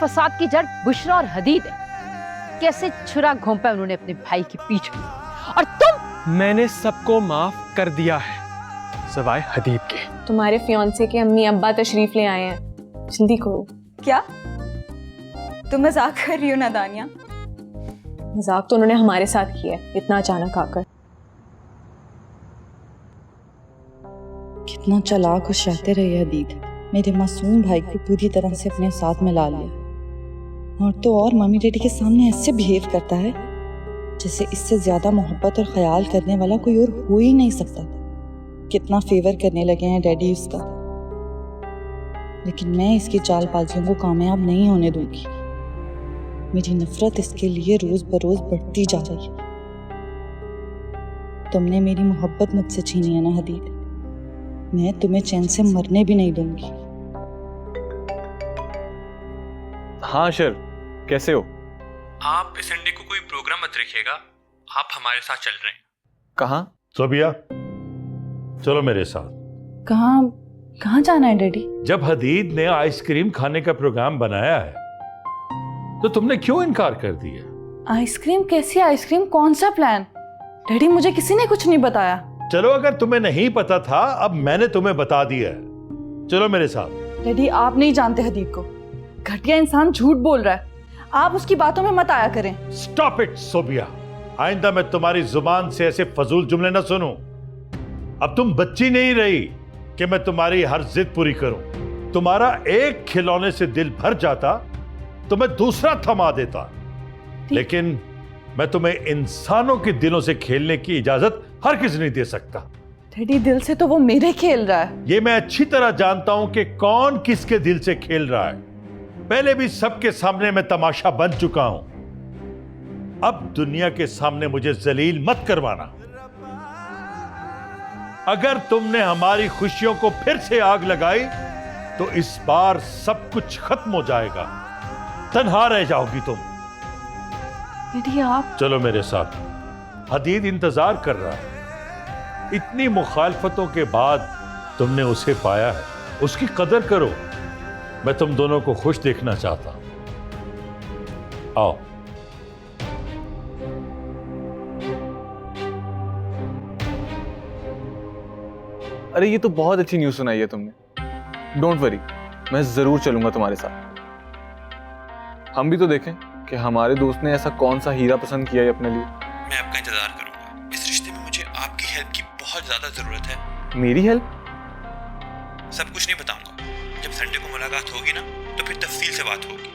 फसाद की जड़ बुशरा और हदीद है। कैसे छुरा घोंपा उन्होंने अपने भाई की पीठ में, और तुम। मैंने सबको माफ कर दिया है सिवाय हदीद के। तुम्हारे फियांसे के अम्मी अब्बा तशरीफ ले आए हैं, जल्दी करो। क्या तुम मजाक कर रही हो ना दानिया? मजाक तो उन्होंने हमारे साथ किया है, इतना अचानक आकर। कितना चालाक और शातिर है यह हदीद, मेरे मासूम भाई को पूरी तरह से अपने साथ मिला लिया। और तो और मम्मी डैडी के सामने ऐसे बिहेव करता है जैसे इससे ज्यादा मोहब्बत और ख्याल करने वाला कोई और हो ही नहीं सकता। कितना फेवर करने लगे हैं डैडी उसका। लेकिन मैं इसकी चालबाजियों को कामयाब नहीं होने दूंगी। मेरी नफरत इसके लिए रोज बरोज बढ़ती जा रही है। तुमने मेरी मोहब्बत मुझसे छीनी है ना हदीद, मैं तुम्हें चैन से मरने भी नहीं दूंगी। हाँ शर, कैसे हो आप? इस संडे को कोई प्रोग्राम मत रखिएगा, आप हमारे साथ चल रहे हैं। कहाँ? सोबिया चलो मेरे साथ। कहाँ जाना है डैडी? जब हदीद ने आइसक्रीम खाने का प्रोग्राम बनाया है तो तुमने क्यों इनकार कर दिया? आइसक्रीम? कैसी आइसक्रीम? कौन सा प्लान? डैडी मुझे किसी ने कुछ नहीं बताया। चलो अगर तुम्हें नहीं पता था, अब मैंने तुम्हें बता दिया है। चलो मेरे साथ। डैडी आप नहीं जानते हदीद को, घटिया इंसान झूठ बोल रहा है, आप उसकी बातों में मत आया करें। स्टॉप इट सोबिया, आइंदा मैं तुम्हारी जुबान से ऐसे फजूल जुमले न सुनूं। अब तुम बच्ची नहीं रही कि मैं तुम्हारी हर जिद पूरी करूं। तुम्हारा एक खिलौने से दिल भर जाता तो मैं दूसरा थमा देता, लेकिन मैं तुम्हें इंसानों के दिलों से खेलने की इजाजत हर किसी नहीं दे सकता। डैडी दिल से तो वो मेरे खेल रहा है। ये मैं अच्छी तरह जानता हूं कि कौन किसके दिल से खेल रहा है। पहले भी सबके सामने मैं तमाशा बन चुका हूं। अब दुनिया के सामने मुझे जलील मत करवाना। अगर तुमने हमारी खुशियों को फिर से आग लगाई तो इस बार सब कुछ खत्म हो जाएगा, तन्हा रह जाओगी तुम। डैडी आप। चलो मेरे साथ, हदीद इंतजार कर रहा है। इतनी मुखालफतों के बाद तुमने उसे पाया है, उसकी कदर करो। मैं तुम दोनों को खुश देखना चाहता हूं। आओ। अरे ये तो बहुत अच्छी न्यूज़ सुनाई है तुमने। डोंट वरी, मैं जरूर चलूंगा तुम्हारे साथ। हम भी तो देखें कि हमारे दोस्त ने ऐसा कौन सा हीरा पसंद किया है अपने लिए। मैं आपका इंतजार करूंगा। इस रिश्ते में मुझे आपकी हेल्प की बहुत ज्यादा जरूरत है। मेरी हेल्प? सब कुछ नहीं बताऊंगा, जब संडे को मुलाकात होगी ना तो फिर तफसील से बात होगी।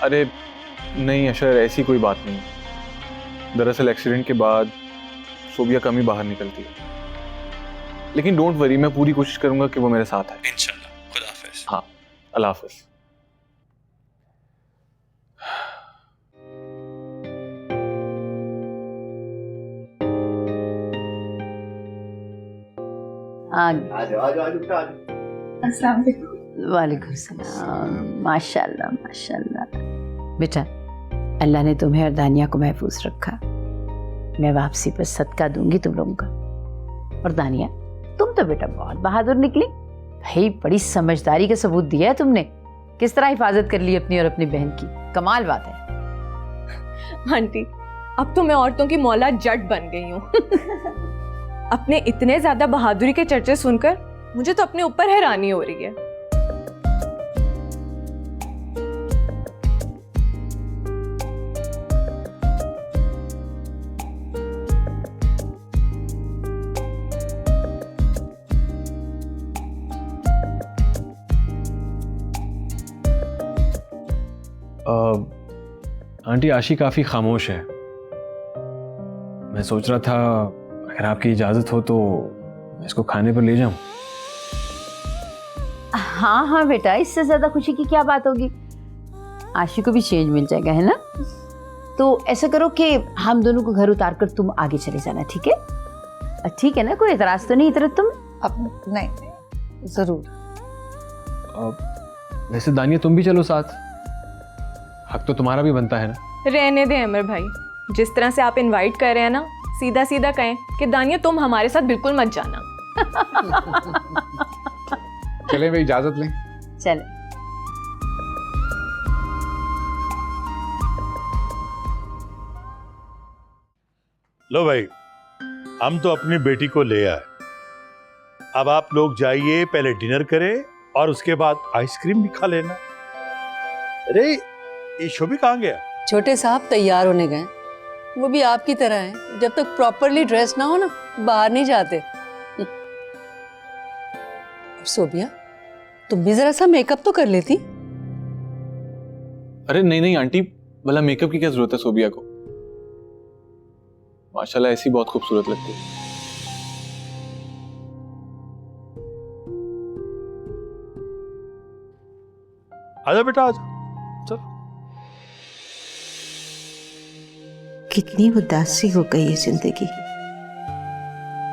अरे नहीं अशर, ऐसी कोई बात नहीं। दरअसल एक्सीडेंट के बाद सोबिया कम ही बाहर निकलती है, लेकिन डोंट वरी, मैं पूरी कोशिश करूंगा कि वो मेरे साथ है। इंशाल्लाह। खुदा हाफिज। हाँ, अल्लाह हाफिज। वालेकुम सलाम। माशाल्लाह माशाल्लाह। बेटा, अल्लाह ने तुम्हें और दानिया को महफूज रखा। मैं वापसी पर सदका दूंगी तुम लोगों का। और दानिया, तुम तो बेटा बहुत बहादुर निकली भाई, बड़ी समझदारी का सबूत दिया है तुमने। किस तरह हिफाजत कर ली अपनी और अपनी बहन की, कमाल बात है। आंटी, अब तो मैं औरतों की मौला जट बन गई हूँ। अपने इतने ज्यादा बहादुरी के चर्चे सुनकर मुझे तो अपने ऊपर हैरानी हो रही है। आंटी, आशी काफी खामोश है। मैं सोच रहा था अगर आपकी इजाजत हो तो मैं इसको खाने पर ले जाऊं। हाँ हाँ बेटा, इससे ज्यादा खुशी की क्या बात होगी। आशी को भी चेंज मिल जाएगा, है ना। तो ऐसा करो कि हम दोनों को घर उतार कर तुम आगे चले जाना, ठीक है? ठीक है ना, कोई एतराज तो नहीं इधर तुम? अब नहीं, जरूर। वैसे दानिया तुम भी चलो साथ, हक तो तुम्हारा भी बनता है ना। रहने दे अमर भाई, जिस तरह से आप इनवाइट कर रहे हैं ना, सीधा सीधा कहें कि दानिया तुम हमारे साथ बिल्कुल मत जाना। चले भाई, इजाजत लें। चले। लो भाई, हम तो अपनी बेटी को ले आए। अब आप लोग जाइए, पहले डिनर करें और उसके बाद आइसक्रीम भी खा लेना। अरे ये शोभी कहाँ गया? छोटे साहब तैयार होने गए, वो भी आपकी तरह हैं, जब तक प्रॉपरली ड्रेस ना हो ना बाहर नहीं जाते। और सोबिया, तुम भी जरा सा मेकअप तो कर लेती। अरे नहीं नहीं आंटी, भला मेकअप की क्या जरूरत है सोबिया को? माशाल्लाह ऐसी बहुत खूबसूरत लगती है। आजा बेटा आजा, चल। कितनी उदासी हो गई है जिंदगी।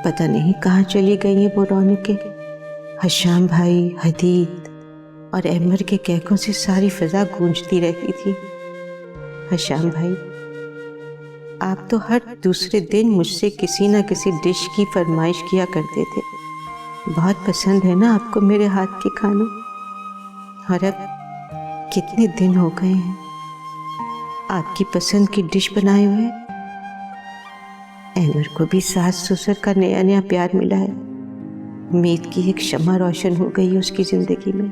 पता नहीं कहाँ चली गई है वो रौनकें। हशाम भाई, हदीद और अहमर के कहकों से सारी फिजा गूंजती रहती थी। हशाम भाई, आप तो हर दूसरे दिन मुझसे किसी ना किसी डिश की फरमाइश किया करते थे। बहुत पसंद है ना आपको मेरे हाथ के खाने। और अब कितने दिन हो गए हैं आपकी पसंद की डिश बनाए हुए। अहमर को भी सास ससुर का नया नया प्यार मिला है। उम्मीद की एक शम्मा रोशन हो गई है उसकी जिंदगी में।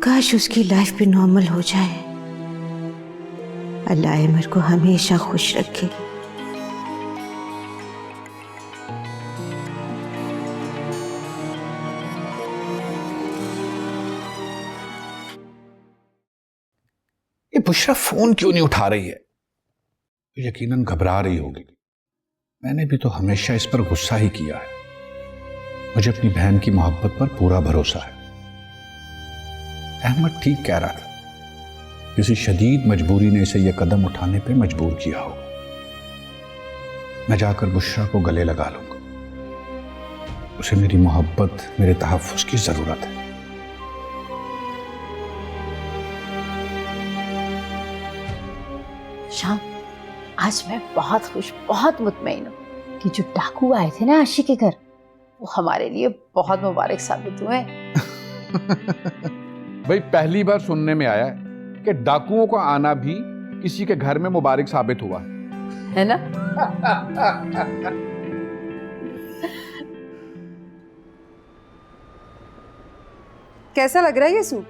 काश उसकी लाइफ भी नॉर्मल हो जाए। अल्लाह अहमर को हमेशा खुश रखे। ये बुशरा फोन क्यों नहीं उठा रही है? तो यकीनन घबरा रही होगी। मैंने भी तो हमेशा इस पर गुस्सा ही किया है। मुझे अपनी बहन की मोहब्बत पर पूरा भरोसा है। अहमद ठीक कह रहा था, किसी शदीद मजबूरी ने इसे यह कदम उठाने पे मजबूर किया हो। मैं जाकर बुशरा को गले लगा लूंगा। उसे मेरी मोहब्बत, मेरे तहफ्फुज़ की जरूरत है। शाम, आज मैं बहुत खुश, बहुत मुतमईन हूँ कि जो डाकू आए थे ना आशी के घर, वो हमारे लिए बहुत मुबारक साबित हुए। भाई पहली बार सुनने में आया है कि डाकुओं का आना भी किसी के घर में मुबारक साबित हुआ है ना? कैसा लग रहा है ये सूट?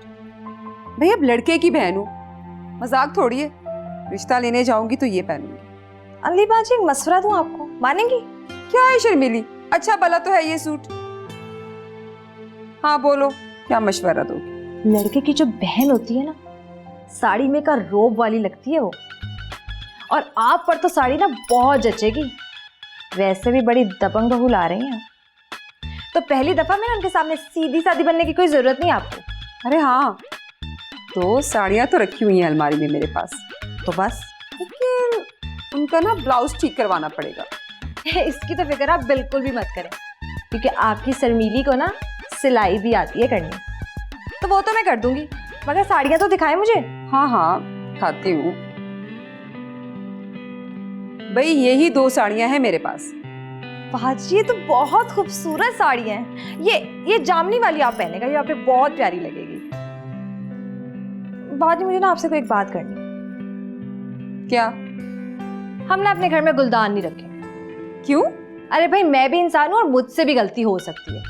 भाई अब लड़के की बहन हूँ, मजाक थोड़ी है। रिश्ता लेने जाऊंगी तो ये पहनूंगी। अली बाजी, एक मशवरा दूं आपको, मानेंगी? क्या है शर्मिली, अच्छा भला तो है ये सूट। हाँ बोलो, क्या मशवरा दोगी? लड़के की जो बहन होती है ना, साड़ी में का रोब वाली लगती है वो। और आप पर तो साड़ी ना बहुत जचेगी। वैसे भी बड़ी दबंग बहू ला रही हैं, तो पहली दफा में ना उनके सामने सीधी सादी बनने की कोई जरूरत नहीं आपको। अरे हाँ, तो साड़ियाँ तो रखी हुई हैं अलमारी में मेरे पास, तो बस। लेकिन उनका ना ब्लाउज ठीक करवाना पड़ेगा। इसकी तो फिक्र आप बिल्कुल भी मत करें, क्योंकि आपकी शर्मीली को ना सिलाई भी आती है करनी, तो वो तो मैं कर दूंगी। मगर साड़ियाँ तो दिखाएं मुझे। हाँ हाँ खाती हूँ भाई, यही 2 साड़ियाँ हैं मेरे पास। बाजी, ये तो बहुत खूबसूरत साड़ियाँ हैं। ये जामनी वाली आप पहनेगा, ये आप पे बहुत प्यारी लगेगी। बाजी, मुझे ना आपसे कोई एक बात करनी। क्या? हम ना अपने घर में गुलदान नहीं रखे। क्यों? अरे भाई, मैं भी इंसान हूँ और मुझसे भी गलती हो सकती है।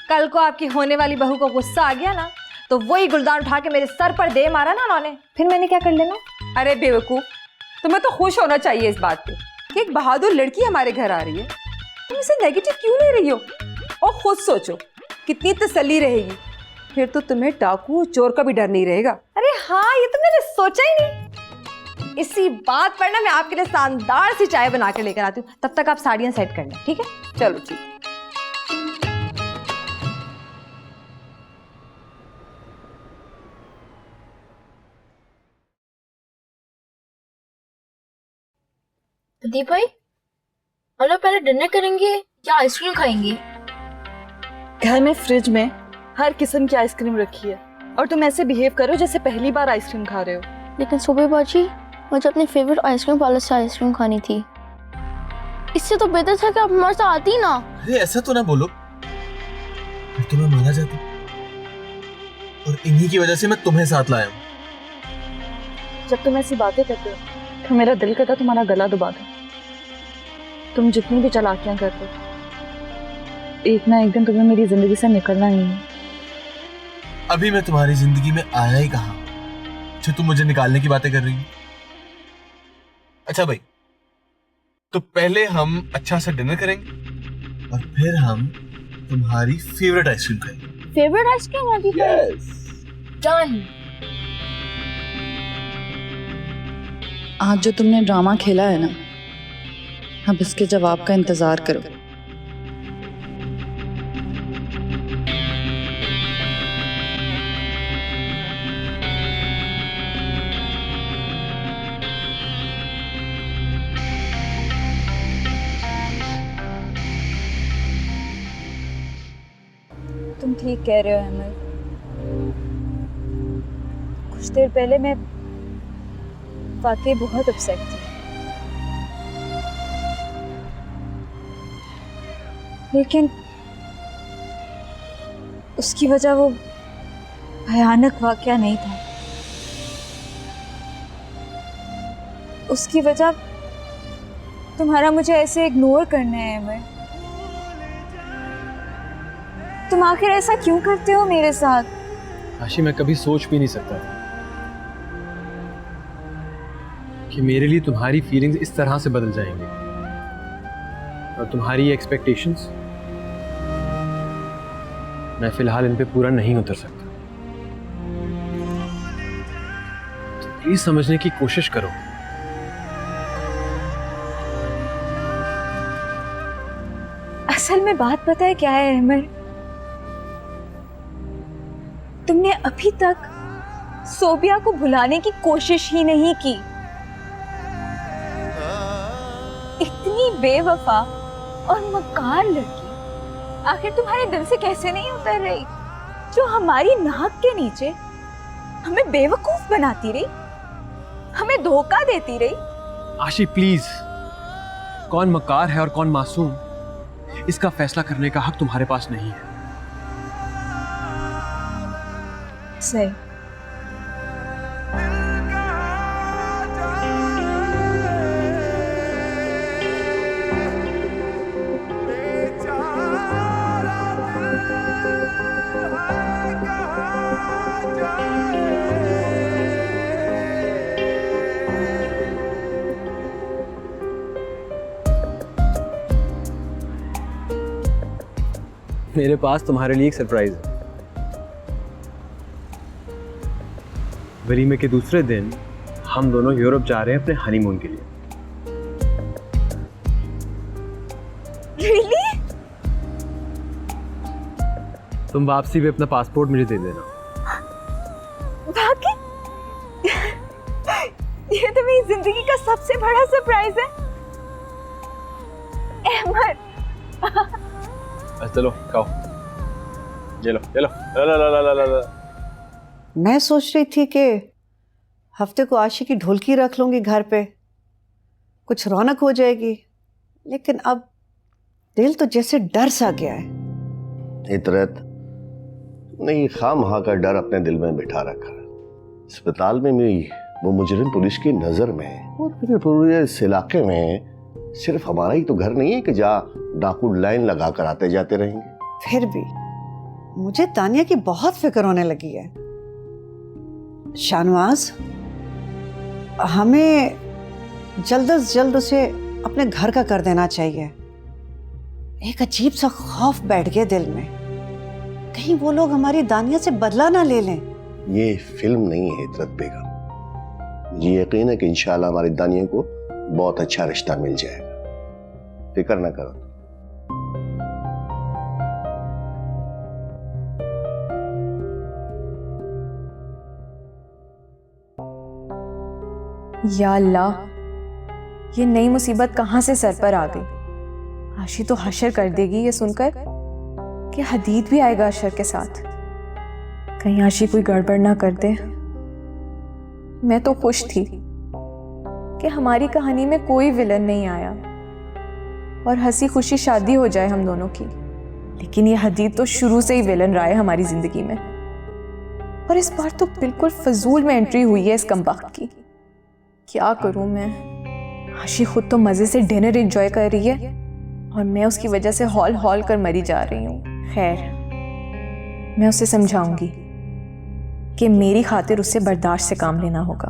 कल को आपकी होने वाली बहू को गुस्सा आ गया ना, तो वही गुलदान उठा के मेरे सर पर दे मारा ना उन्होंने, फिर मैंने क्या कर लेना? अरे बेवकूफ, तुम्हें तो खुश होना चाहिए इस बात पे कि एक बहादुर लड़की हमारे घर आ रही है। तुम इसे नेगेटिव क्यों ले रही हो? और खुद सोचो कितनी तसल्ली रहेगी, फिर तो तुम्हें डाकू चोर का भी डर नहीं रहेगा। अरे हाँ, ये तो मैंने सोचा ही नहीं। इसी बात पर ना मैं आपके लिए शानदार सी चाय बना के लेकर आती हूँ। तब तक आप साड़ियाँ सेट कर लें, ठीक है? चलो ठीक। दीप भाई, हम लोग पहले डिनर करेंगे या आइसक्रीम खाएंगे? घर में फ्रिज में हर किस्म की आइसक्रीम रखी है और तुम ऐसे बिहेव करो जैसे पहली बार आइसक्रीम खा रहे हो। लेकिन सुबह बाजी, मुझे अपने फेवरेट आइसक्रीम पार्लर से आइसक्रीम खानी थी। इससे तो बेहतर था कि आप हमारे साथ आती ना। अरे ऐसा तो ना बोलो, फिर तुम्हें मारा जाता और इन्हीं की वजह से मैं तुम्हें साथ लाया हूँ। जब तुम ऐसी बातें करते हो तो मेरा दिल करता तुम्हारा गला दबा दो। तुम जितनी भी चालाकियां करते, एक ना एक दिन तुम्हें मेरी जिंदगी से निकलना ही है। अभी मैं तुम्हारी जिंदगी में आया ही कहाँ जो तुम मुझे निकालने की बातें कर रही हो। अच्छा भाई, तो पहले हम अच्छा सा डिनर करेंगे और फिर हम तुम्हारी फेवरेट आइसक्रीम खाएंगे। फेवरेट आइसक्रीम आदि डन। आज जो तुमने ड्रामा खेला है ना, अब इसके जवाब का इंतजार करो। तुम ठीक कह रहे हो अहमद। कुछ देर पहले मैं वाकई बहुत अपसेट थी, लेकिन उसकी वजह वो भयानक वाकया नहीं था। उसकी वजह तुम्हारा मुझे ऐसे इग्नोर करना है अहमद। तुम आखिर ऐसा क्यों करते हो मेरे साथ? आशी, मैं कभी सोच भी नहीं सकता था कि मेरे लिए तुम्हारी फीलिंग्स इस तरह से बदल जाएंगी और तुम्हारी एक्सपेक्टेशंस मैं फिलहाल इन पे पूरा नहीं उतर सकता। तो प्लीज समझने की कोशिश करो। असल में बात पता है क्या है अहमद? तुमने अभी तक सोबिया को भुलाने की कोशिश ही नहीं की। इतनी बेवफा और मक्कार लड़की आखिर तुम्हारे दिल से कैसे नहीं उतर रही, जो हमारी नाक के नीचे हमें बेवकूफ बनाती रही, हमें धोखा देती रही। आशी प्लीज, कौन मक्कार है और कौन मासूम, इसका फैसला करने का हक तुम्हारे पास नहीं है। सही। मेरे पास तुम्हारे लिए एक सरप्राइज है। वलीमे के दूसरे दिन हम दोनों यूरोप जा रहे हैं अपने हनीमून के लिए। Really? तुम वापसी पे अपना पासपोर्ट मुझे दे देना। वाकई? ये तो मेरी जिंदगी का सबसे बड़ा सरप्राइज है अहमद। चलो खाओ, ये लो ये लो। ला ला ला ला ला ला। मैं सोच रही थी कि हफ्ते को आशी की ढोलकी रख लूंगी घर पे, कुछ रौनक हो जाएगी, लेकिन अब दिल तो जैसे डर सा गया है। इतरत नहीं, खामखा का डर अपने दिल में बिठा रखा है। अस्पताल में भी वो मुजरिम पुलिस की नजर में और फिर पूरे इस इलाके में सिर्फ हमारा ही तो घर नहीं है कि जहाँ डाकू लाइन लगा कर आते जाते रहेंगे। फिर भी मुझे तानिया की बहुत फिक्र होने लगी है। शाहनवाज, हमें जल्द से जल्द उसे अपने घर का कर देना चाहिए। एक अजीब सा खौफ बैठ गया दिल में, कहीं वो लोग हमारी दानिया से बदला ना ले लें। ये फिल्म नहीं है इतरत बेगम, मुझे यकीन है कि इंशाल्लाह हमारी दानिया को बहुत अच्छा रिश्ता मिल जाएगा, फिक्र ना करो। या अल्लाह, ये नई मुसीबत कहाँ से सर पर आ गई। आशी तो हशर कर देगी ये सुनकर कि हदीद भी आएगा अशर के साथ। कहीं आशी कोई गड़बड़ ना कर दे। मैं तो खुश थी कि हमारी कहानी में कोई विलन नहीं आया और हंसी खुशी शादी हो जाए हम दोनों की, लेकिन ये हदीद तो शुरू से ही विलन रहा है हमारी जिंदगी में। और इस बार तो बिल्कुल फजूल में एंट्री हुई है इस कमबख्त की। क्या करूं मैं? आशी खुद तो मजे से डिनर एंजॉय कर रही है और मैं उसकी वजह से हॉल हॉल कर मरी जा रही हूँ। खैर, मैं उसे समझाऊंगी कि मेरी खातिर उससे बर्दाश्त से काम लेना होगा।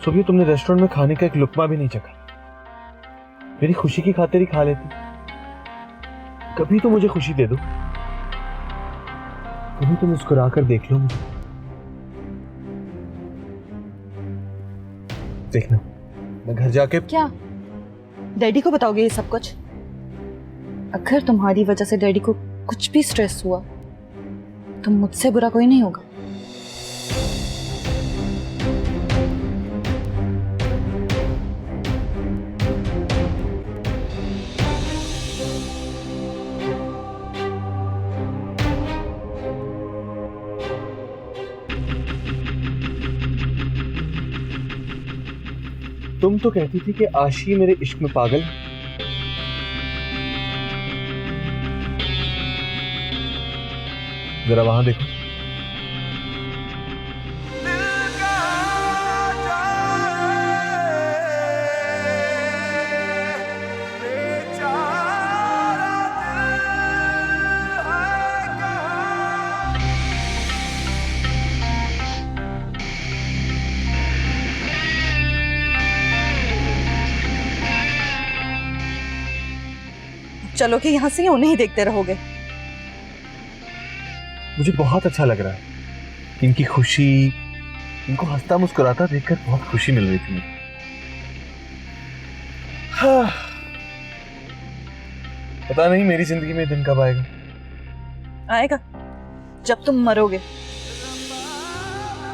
सुबह तुमने रेस्टोरेंट में खाने का एक लुकमा भी नहीं चखा। मेरी खुशी की खातिर ही खा लेती। कभी तो मुझे खुशी दे दो, कभी तो मुस्कुरा कर देख लो मुझे। देखना, मैं घर जाके क्या डैडी को बताओगे ये सब कुछ? अगर तुम्हारी वजह से डैडी को कुछ भी स्ट्रेस हुआ तो मुझसे बुरा कोई नहीं होगा। तुम तो कहती थी कि आशी मेरे इश्क में पागल है। जरा वहां देखो। चलो कि यहाँ से उन्हें ही देखते रहोगे। मुझे बहुत अच्छा लग रहा है, इनकी खुशी, इनको हंसता मुस्कुराता देखकर बहुत खुशी मिल रही थी। हाँ, पता नहीं मेरी जिंदगी में दिन कब आएगा। आएगा जब तुम मरोगे,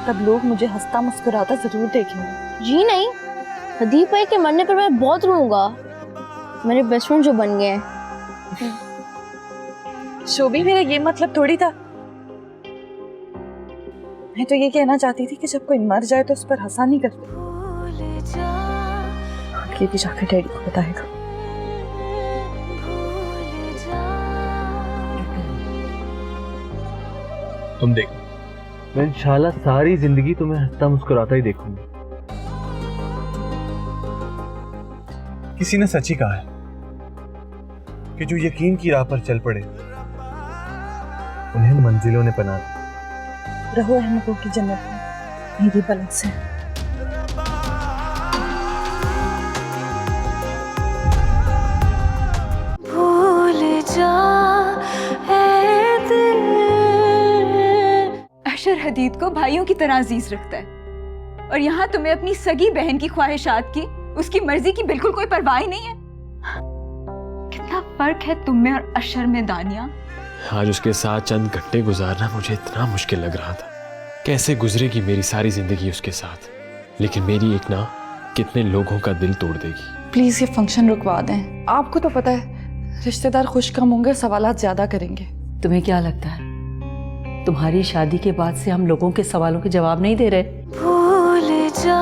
तब लोग मुझे हंसता मुस्कुराता जरूर देखेंगे। जी नहीं, हदीब भाई के मरने पर मैं बहुत रोऊंगा। मेरे बेस्ट फ्रेंड जो बन गए हैं। शोभी, मेरा ये मतलब थोड़ी था। मैं तो ये कहना चाहती थी कि जब कोई मर जाए तो उस पर हंसा नहीं करते। ये भी जाकर डैडी को बताएगा। तुम देखो, मैं इंशाल्लाह सारी जिंदगी तुम्हें हंसता मुस्कुराता ही देखूंगा। किसी ने सच ही कहा है कि जो यकीन की राह पर चल पड़े उन्हें मंजिलों ने पना दी। रहो अहमदों की जन्नत में मेरी पलक से। भूल जा ऐ दिल। अशर हदीद को भाइयों की तरह अजीज रखता है और यहाँ तुम्हें अपनी सगी बहन की ख्वाहिशात की, उसकी मर्जी की बिल्कुल कोई परवाह ही नहीं है। कितना फर्क है तुम में और अशर में दानिया। आज उसके साथ चंद घंटे गुजारना मुझे इतना मुश्किल लग रहा था। कैसे गुजरेगी मेरी सारी जिंदगी उसके साथ, लेकिन मेरी एक ना कितने लोगों का दिल तोड़ देगी। प्लीज ये फंक्शन रुकवा दें। आपको तो पता है रिश्तेदार खुश कम होंगे, सवालात ज्यादा करेंगे। तुम्हें क्या लगता है तुम्हारी शादी के बाद से हम लोगों के सवालों के जवाब नहीं दे रहे? भूल जा